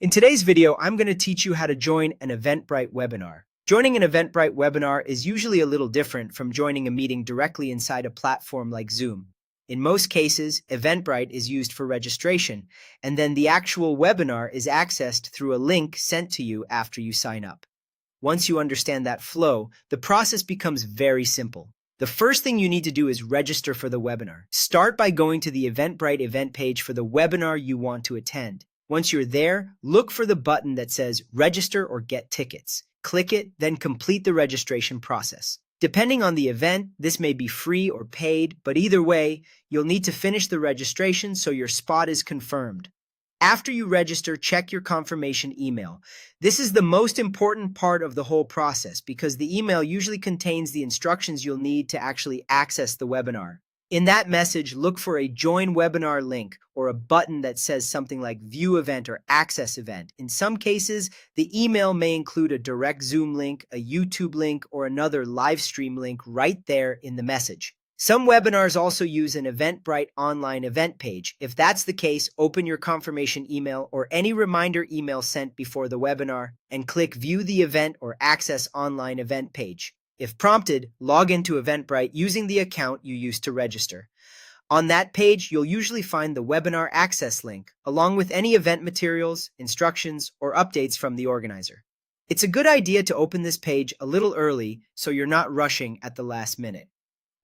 In today's video, I'm going to teach you how to join an Eventbrite webinar. Joining an Eventbrite webinar is usually a little different from joining a meeting directly inside a platform like Zoom. In most cases, Eventbrite is used for registration, and then the actual webinar is accessed through a link sent to you after you sign up. Once you understand that flow, the process becomes very simple. The first thing you need to do is register for the webinar. Start by going to the Eventbrite event page for the webinar you want to attend. Once you're there, look for the button that says Register or Get Tickets. Click it, then complete the registration process. Depending on the event, this may be free or paid, but either way, you'll need to finish the registration so your spot is confirmed. After you register, check your confirmation email. This is the most important part of the whole process because the email usually contains the instructions you'll need to actually access the webinar. In that message, look for a Join Webinar link or a button that says something like View Event or Access Event. In some cases, the email may include a direct Zoom link, a YouTube link, or another live stream link right there in the message. Some webinars also use an Eventbrite online event page. If that's the case, open your confirmation email or any reminder email sent before the webinar and click View the Event or Access Online Event page. If prompted, log into Eventbrite using the account you used to register. On that page, you'll usually find the webinar access link, along with any event materials, instructions, or updates from the organizer. It's a good idea to open this page a little early so you're not rushing at the last minute.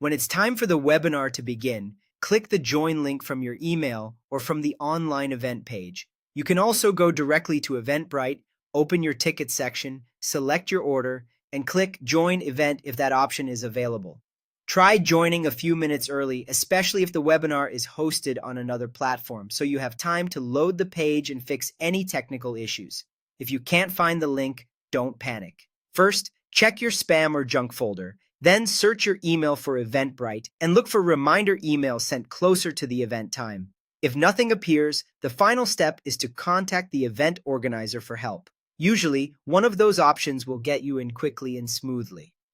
When it's time for the webinar to begin, click the join link from your email or from the online event page. You can also go directly to Eventbrite, open your ticket section, select your order, and click Join Event if that option is available. Try joining a few minutes early, especially if the webinar is hosted on another platform, so you have time to load the page and fix any technical issues. If you can't find the link, don't panic. First, check your spam or junk folder. Then search your email for Eventbrite and look for reminder emails sent closer to the event time. If nothing appears, the final step is to contact the event organizer for help. Usually, one of those options will get you in quickly and smoothly.